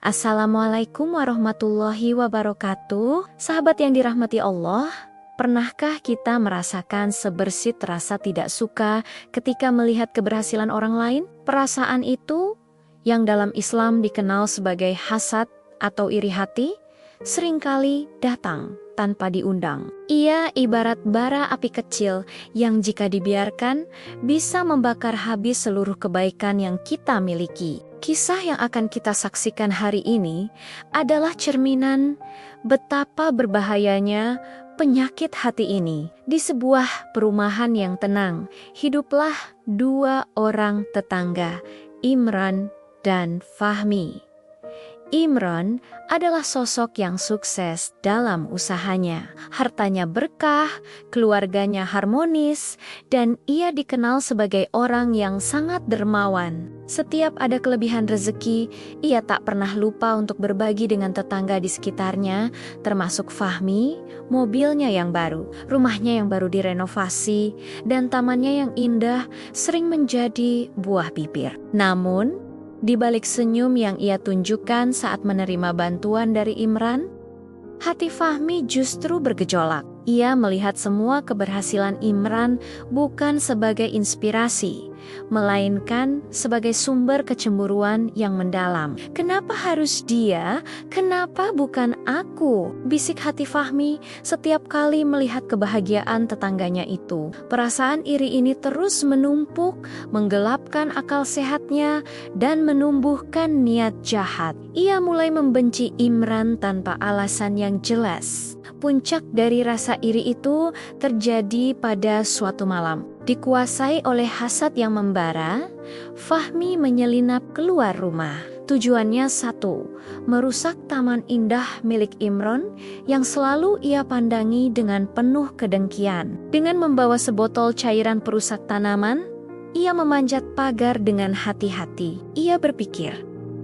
Assalamualaikum warahmatullahi wabarakatuh. Sahabat yang dirahmati Allah, pernahkah kita merasakan sebersit rasa tidak suka ketika melihat keberhasilan orang lain? Perasaan itu, yang dalam Islam dikenal sebagai hasad atau iri hati, seringkali datang tanpa diundang. Ia ibarat bara api kecil yang jika dibiarkan bisa membakar habis seluruh kebaikan yang kita miliki. Kisah yang akan kita saksikan hari ini adalah cerminan betapa berbahayanya penyakit hati ini. Di sebuah perumahan yang tenang, hiduplah dua orang tetangga, Imran dan Fahmi. Imran adalah sosok yang sukses dalam usahanya. Hartanya berkah, keluarganya harmonis, dan ia dikenal sebagai orang yang sangat dermawan. Setiap ada kelebihan rezeki, ia tak pernah lupa untuk berbagi dengan tetangga di sekitarnya, termasuk Fahmi, mobilnya yang baru, rumahnya yang baru direnovasi, dan tamannya yang indah sering menjadi buah bibir. Namun, di balik senyum yang ia tunjukkan saat menerima bantuan dari Imran, hati Fahmi justru bergejolak. Ia melihat semua keberhasilan Imran bukan sebagai inspirasi, melainkan sebagai sumber kecemburuan yang mendalam. Kenapa harus dia? Kenapa bukan aku? Bisik hati Fahmi setiap kali melihat kebahagiaan tetangganya itu. Perasaan iri ini terus menumpuk, menggelapkan akal sehatnya, dan menumbuhkan niat jahat. Ia mulai membenci Imran tanpa alasan yang jelas. Puncak dari rasa iri itu terjadi pada suatu malam. Dikuasai oleh hasad yang membara, Fahmi menyelinap keluar rumah. Tujuannya satu, merusak taman indah milik Imran yang selalu ia pandangi dengan penuh kedengkian. Dengan membawa sebotol cairan perusak tanaman, ia memanjat pagar dengan hati-hati. Ia berpikir,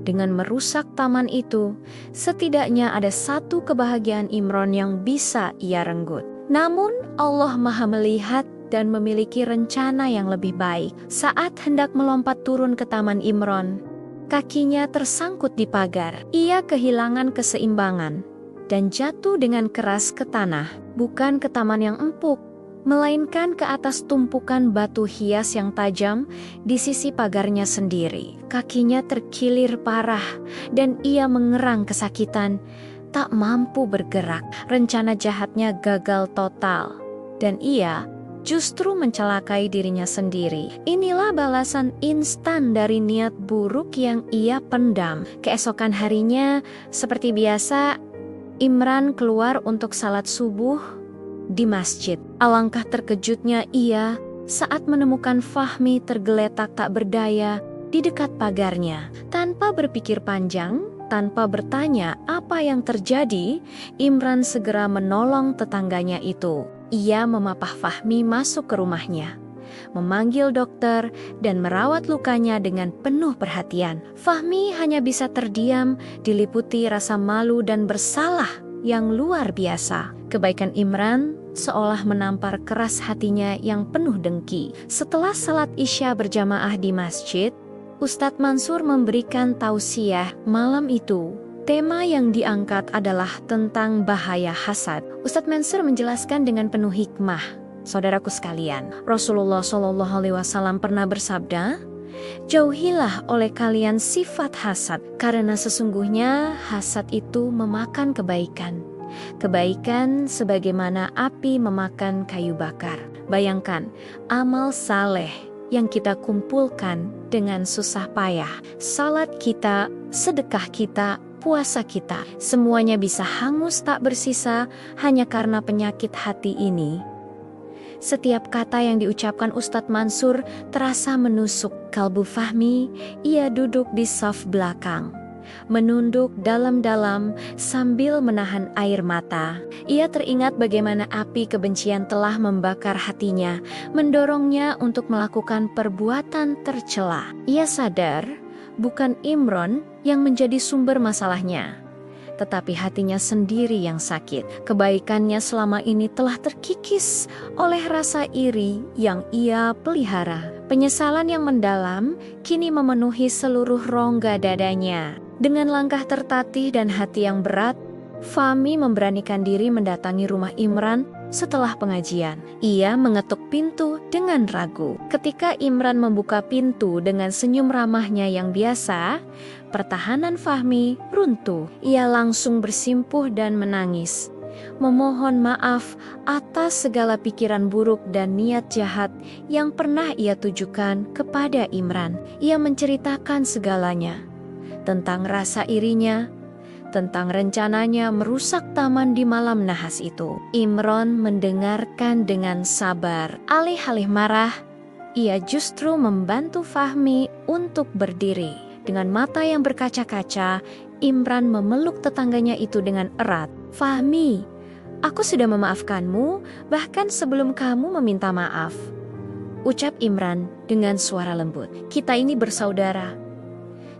dengan merusak taman itu, setidaknya ada satu kebahagiaan Imran yang bisa ia renggut. Namun, Allah Maha melihat dan memiliki rencana yang lebih baik. Saat hendak melompat turun ke taman Imran, kakinya tersangkut di pagar. Ia kehilangan keseimbangan dan jatuh dengan keras ke tanah, bukan ke taman yang empuk, melainkan ke atas tumpukan batu hias yang tajam di sisi pagarnya sendiri. Kakinya terkilir parah dan ia mengerang kesakitan, tak mampu bergerak. Rencana jahatnya gagal total dan ia justru mencelakai dirinya sendiri. Inilah balasan instan dari niat buruk yang ia pendam. Keesokan harinya, seperti biasa, Imran keluar untuk salat subuh di masjid. Alangkah terkejutnya ia saat menemukan Fahmi tergeletak tak berdaya di dekat pagarnya. Tanpa berpikir panjang, tanpa bertanya apa yang terjadi, Imran segera menolong tetangganya itu. Ia memapah Fahmi masuk ke rumahnya, memanggil dokter dan merawat lukanya dengan penuh perhatian. Fahmi hanya bisa terdiam, diliputi rasa malu dan bersalah yang luar biasa. Kebaikan Imran seolah menampar keras hatinya yang penuh dengki. Setelah salat Isya berjamaah di masjid, Ustadz Mansur memberikan tausiah malam itu. Tema yang diangkat adalah tentang bahaya hasad. Ustadz Mansur menjelaskan dengan penuh hikmah. Saudaraku sekalian, Rasulullah SAW pernah bersabda, "Jauhilah oleh kalian sifat hasad, karena sesungguhnya hasad itu memakan kebaikan. Kebaikan sebagaimana api memakan kayu bakar." Bayangkan, amal saleh yang kita kumpulkan dengan susah payah, salat kita, sedekah kita, puasa kita, semuanya bisa hangus tak bersisa hanya karena penyakit hati ini. Setiap kata yang diucapkan Ustadz Mansur terasa menusuk kalbu Fahmi. Ia duduk di saf belakang, menunduk dalam-dalam sambil menahan air mata. Ia teringat bagaimana api kebencian telah membakar hatinya, mendorongnya untuk melakukan perbuatan tercela. Ia sadar bukan Imran yang menjadi sumber masalahnya, tetapi hatinya sendiri yang sakit. Kebaikannya selama ini telah terkikis oleh rasa iri yang ia pelihara. Penyesalan yang mendalam kini memenuhi seluruh rongga dadanya. Dengan langkah tertatih dan hati yang berat, Fahmi memberanikan diri mendatangi rumah Imran setelah pengajian. Ia mengetuk pintu dengan ragu. Ketika Imran membuka pintu dengan senyum ramahnya yang biasa, pertahanan Fahmi runtuh. Ia langsung bersimpuh dan menangis, memohon maaf atas segala pikiran buruk dan niat jahat yang pernah ia tujukan kepada Imran. Ia menceritakan segalanya, tentang rasa irinya, tentang rencananya merusak taman di malam nahas itu. Imran mendengarkan dengan sabar. Alih-alih marah, ia justru membantu Fahmi untuk berdiri. Dengan mata yang berkaca-kaca, Imran memeluk tetangganya itu dengan erat. "Fahmi, aku sudah memaafkanmu bahkan sebelum kamu meminta maaf," ucap Imran dengan suara lembut. "Kita ini bersaudara.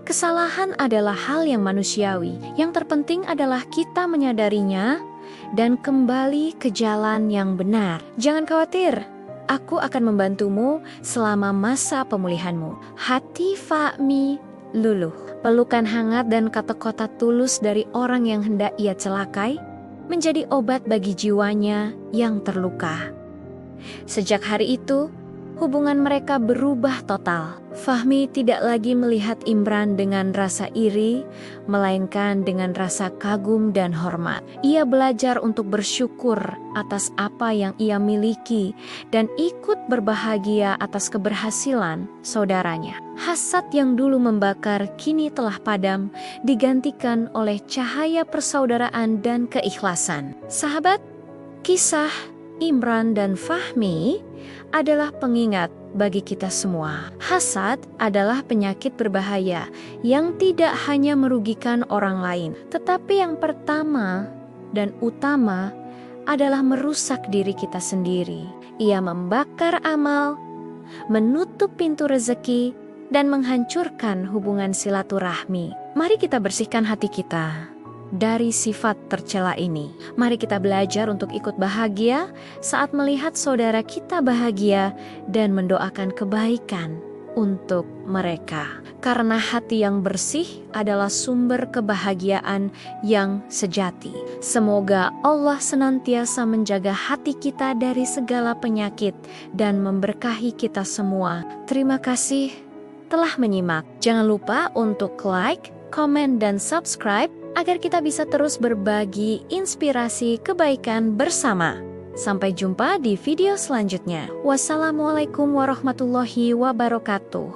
Kesalahan adalah hal yang manusiawi. Yang terpenting adalah kita menyadarinya dan kembali ke jalan yang benar. Jangan khawatir, aku akan membantumu selama masa pemulihanmu." Hati Fahmi luluh. Pelukan hangat dan kata-kata tulus dari orang yang hendak ia celakai menjadi obat bagi jiwanya yang terluka. Sejak hari itu, hubungan mereka berubah total. Fahmi tidak lagi melihat Imran dengan rasa iri, melainkan dengan rasa kagum dan hormat. Ia belajar untuk bersyukur atas apa yang ia miliki dan ikut berbahagia atas keberhasilan saudaranya. Hasad yang dulu membakar kini telah padam, digantikan oleh cahaya persaudaraan dan keikhlasan. Sahabat, kisah Imran dan Fahmi adalah pengingat bagi kita semua. Hasad adalah penyakit berbahaya yang tidak hanya merugikan orang lain, tetapi yang pertama dan utama adalah merusak diri kita sendiri. Ia membakar amal, menutup pintu rezeki, dan menghancurkan hubungan silaturahmi. Mari kita bersihkan hati kita dari sifat tercela ini. Mari kita belajar untuk ikut bahagia saat melihat saudara kita bahagia dan mendoakan kebaikan untuk mereka. Karena hati yang bersih adalah sumber kebahagiaan yang sejati. Semoga Allah senantiasa menjaga hati kita dari segala penyakit dan memberkahi kita semua. Terima kasih telah menyimak. Jangan lupa untuk like, komen, dan subscribe agar kita bisa terus berbagi inspirasi kebaikan bersama. Sampai jumpa di video selanjutnya. Wassalamualaikum warahmatullahi wabarakatuh.